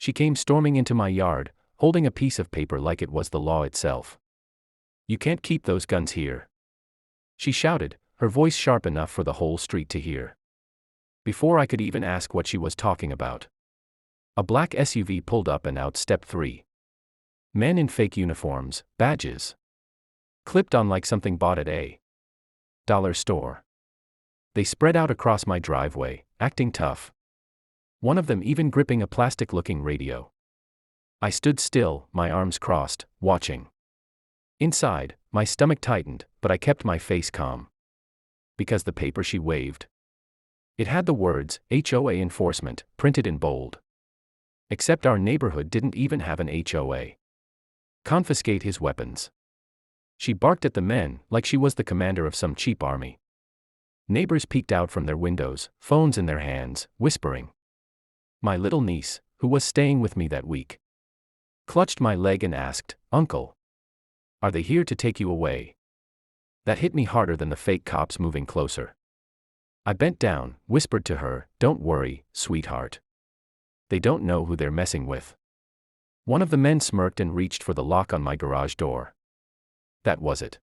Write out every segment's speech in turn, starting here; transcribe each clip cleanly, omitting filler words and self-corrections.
She came storming into my yard, holding a piece of paper like it was the law itself. "You can't keep those guns here," she shouted, her voice sharp enough for the whole street to hear. Before I could even ask what she was talking about, a black SUV pulled up and out stepped 3 men in fake uniforms, badges clipped on like something bought at a dollar store. They spread out across my driveway, acting tough. One of them even gripping a plastic-looking radio. I stood still, my arms crossed, watching. Inside, my stomach tightened, but I kept my face calm. Because the paper she waved, it had the words, HOA enforcement, printed in bold. Except our neighborhood didn't even have an HOA. Confiscate his weapons. She barked at the men, like she was the commander of some cheap army. Neighbors peeked out from their windows, phones in their hands, whispering. My little niece, who was staying with me that week, clutched my leg and asked, "Uncle, are they here to take you away?" That hit me harder than the fake cops moving closer. I bent down, whispered to her, "Don't worry, sweetheart. They don't know who they're messing with." One of the men smirked and reached for the lock on my garage door. That was it.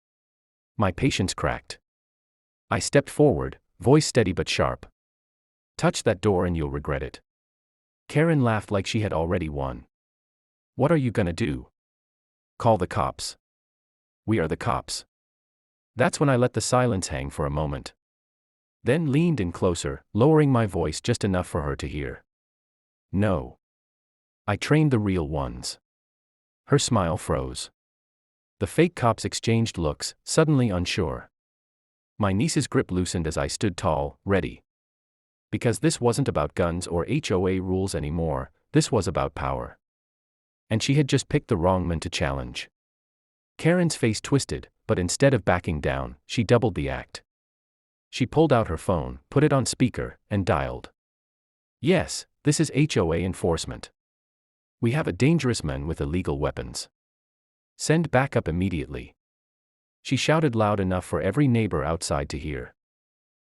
My patience cracked. I stepped forward, voice steady but sharp. "Touch that door and you'll regret it." Karen laughed like she had already won. "What are you gonna do? Call the cops?" "We are the cops." That's when I let the silence hang for a moment. Then leaned in closer, lowering my voice just enough for her to hear. "No. I trained the real ones." Her smile froze. The fake cops exchanged looks, suddenly unsure. My niece's grip loosened as I stood tall, ready. Because this wasn't about guns or HOA rules anymore, this was about power. And she had just picked the wrong man to challenge. Karen's face twisted, but instead of backing down, she doubled the act. She pulled out her phone, put it on speaker, and dialed. "Yes, this is HOA enforcement. We have a dangerous man with illegal weapons. Send backup immediately." She shouted loud enough for every neighbor outside to hear.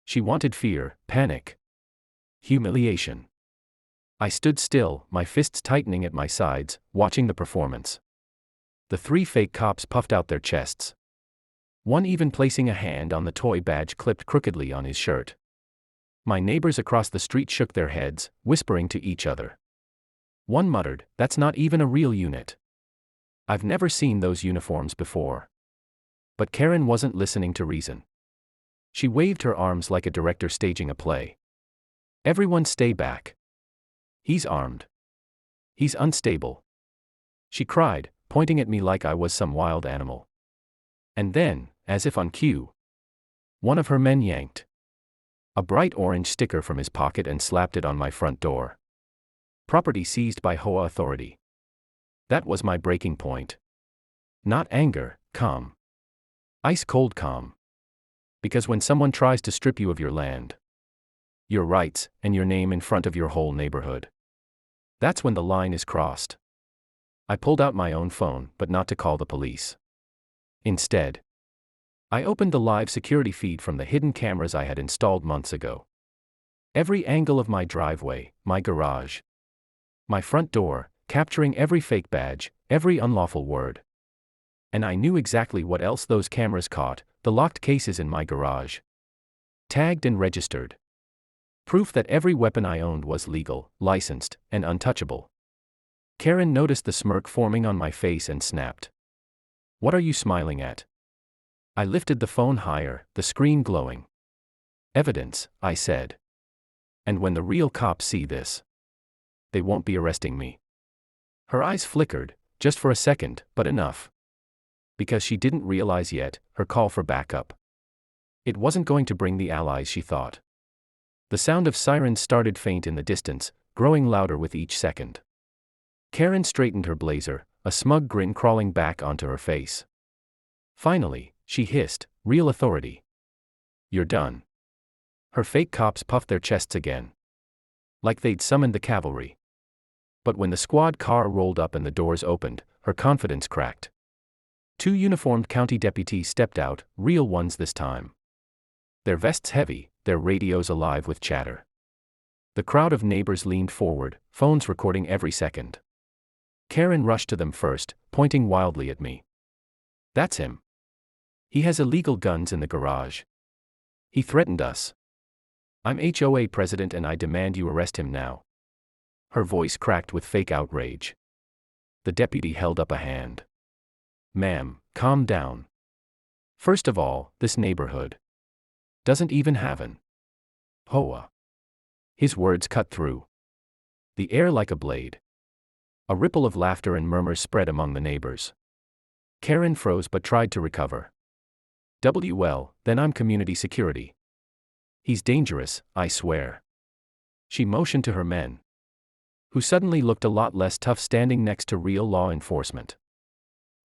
She wanted fear, panic, humiliation. I stood still, my fists tightening at my sides, watching the performance. The 3 fake cops puffed out their chests. One even placing a hand on the toy badge clipped crookedly on his shirt. My neighbors across the street shook their heads, whispering to each other. One muttered, "That's not even a real unit. I've never seen those uniforms before." But Karen wasn't listening to reason. She waved her arms like a director staging a play. "Everyone stay back. He's armed. He's unstable," she cried, pointing at me like I was some wild animal. And then, as if on cue, one of her men yanked a bright orange sticker from his pocket and slapped it on my front door. "Property seized by HOA authority." That was my breaking point. Not anger, calm. Ice cold calm. Because when someone tries to strip you of your land, your rights, and your name in front of your whole neighborhood, that's when the line is crossed. I pulled out my own phone, but not to call the police. Instead, I opened the live security feed from the hidden cameras I had installed months ago. Every angle of my driveway, my garage, my front door, capturing every fake badge, every unlawful word. And I knew exactly what else those cameras caught: the locked cases in my garage. Tagged and registered. Proof that every weapon I owned was legal, licensed, and untouchable. Karen noticed the smirk forming on my face and snapped. "What are you smiling at?" I lifted the phone higher, the screen glowing. "Evidence," I said. "And when the real cops see this, they won't be arresting me." Her eyes flickered, just for a second, but enough. Because she didn't realize yet, her call for backup. It wasn't going to bring the allies she thought. The sound of sirens started faint in the distance, growing louder with each second. Karen straightened her blazer, a smug grin crawling back onto her face. Finally, she hissed, "Real authority. You're done." Her fake cops puffed their chests again, like they'd summoned the cavalry. But when the squad car rolled up and the doors opened, her confidence cracked. 2 uniformed county deputies stepped out, real ones this time. Their vests heavy, their radios alive with chatter. The crowd of neighbors leaned forward, phones recording every second. Karen rushed to them first, pointing wildly at me. That's him. He has illegal guns in the garage. He threatened us. I'm HOA president and I demand you arrest him now. Her voice cracked with fake outrage. The deputy held up a hand. Ma'am, calm down. First of all, this neighborhood doesn't even have an HOA. His words cut through the air like a blade. A ripple of laughter and murmurs spread among the neighbors. Karen froze but tried to recover. Well, then I'm community security. He's dangerous, I swear. She motioned to her men, who suddenly looked a lot less tough standing next to real law enforcement.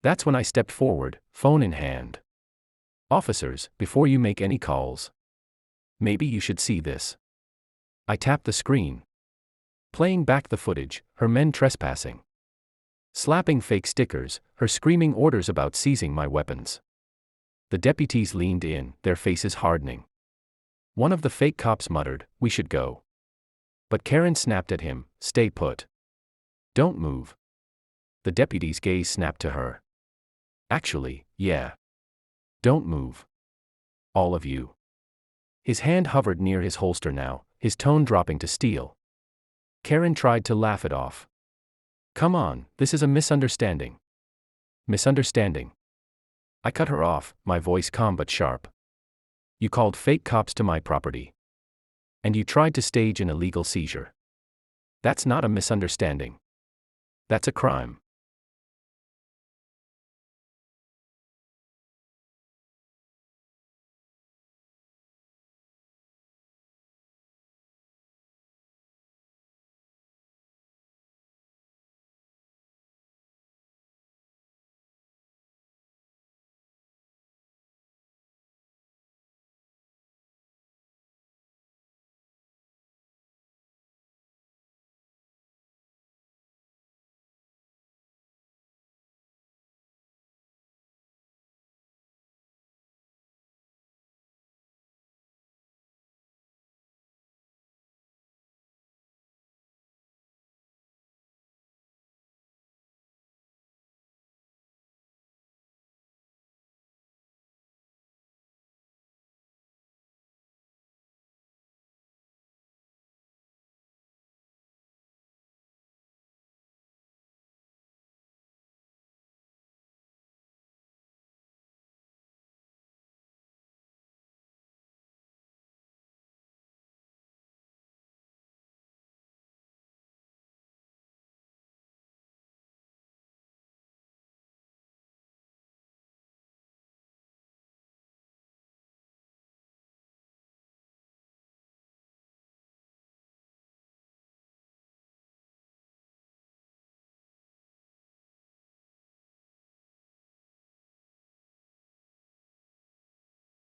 That's when I stepped forward, phone in hand. Officers, before you make any calls, maybe you should see this. I tapped the screen, playing back the footage, her men trespassing, slapping fake stickers, her screaming orders about seizing my weapons. The deputies leaned in, their faces hardening. One of the fake cops muttered, "We should go." But Karen snapped at him, "Stay put. Don't move." The deputy's gaze snapped to her. "Actually, yeah. Don't move. All of you." His hand hovered near his holster now, his tone dropping to steel. Karen tried to laugh it off. "Come on, this is a misunderstanding." "Misunderstanding?" I cut her off, my voice calm but sharp. "You called fake cops to my property. And you tried to stage an illegal seizure. That's not a misunderstanding. That's a crime."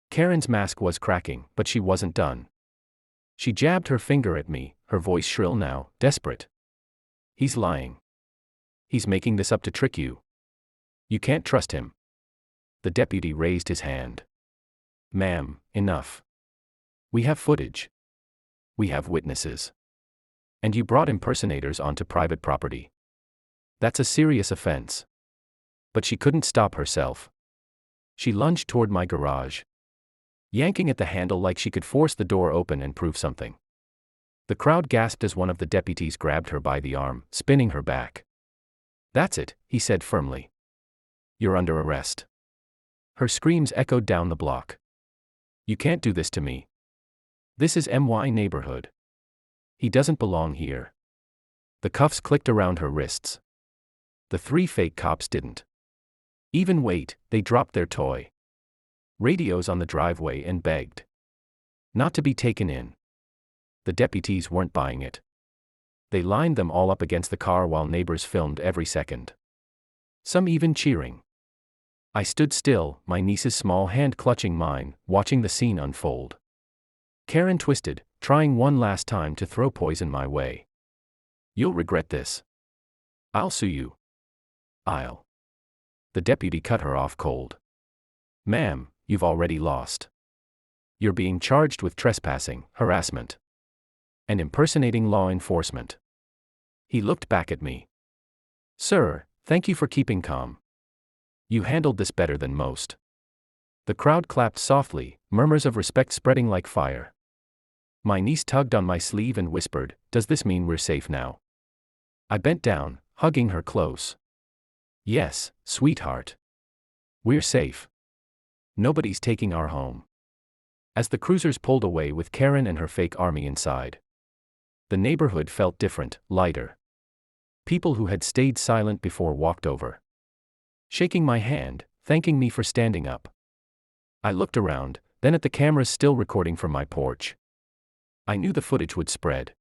Karen's mask was cracking, but she wasn't done. She jabbed her finger at me, her voice shrill now, desperate. "He's lying. He's making this up to trick you. You can't trust him." The deputy raised his hand. "Ma'am, enough. We have footage. We have witnesses. And you brought impersonators onto private property. That's a serious offense." But she couldn't stop herself. She lunged toward my garage, yanking at the handle like she could force the door open and prove something. The crowd gasped as one of the deputies grabbed her by the arm, spinning her back. "That's it," he said firmly. "You're under arrest." Her screams echoed down the block. "You can't do this to me. This is my neighborhood. He doesn't belong here." The cuffs clicked around her wrists. The three fake cops didn't even wait, they dropped their toy radios on the driveway and begged not to be taken in. The deputies weren't buying it. They lined them all up against the car while neighbors filmed every second, some even cheering. I stood still, my niece's small hand clutching mine, watching the scene unfold. Karen twisted, trying one last time to throw poison my way. "You'll regret this. I'll sue you. I'll." The deputy cut her off cold. "Ma'am, you've already lost. You're being charged with trespassing, harassment, and impersonating law enforcement. He looked back at me. Sir, thank you for keeping calm. You handled this better than most. The crowd clapped softly, murmurs of respect spreading like fire. My niece tugged on my sleeve and whispered, "Does this mean we're safe now?" I bent down, hugging her close. "Yes, sweetheart. We're safe. Nobody's taking our home." As the cruisers pulled away with Karen and her fake army inside, the neighborhood felt different, lighter. People who had stayed silent before walked over, shaking my hand, thanking me for standing up. I looked around, then at the cameras still recording from my porch. I knew the footage would spread.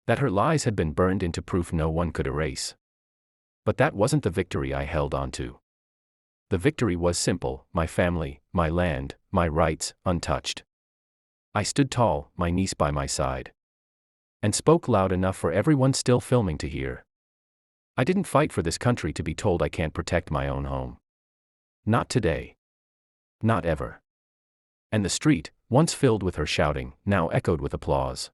That her lies had been burned into proof no one could erase. But that wasn't the victory I held on to. The victory was simple: my family, my land, my rights, untouched. I stood tall, my niece by my side, and spoke loud enough for everyone still filming to hear. I didn't fight for this country to be told I can't protect my own home. Not today. Not ever. And the street, once filled with her shouting, now echoed with applause.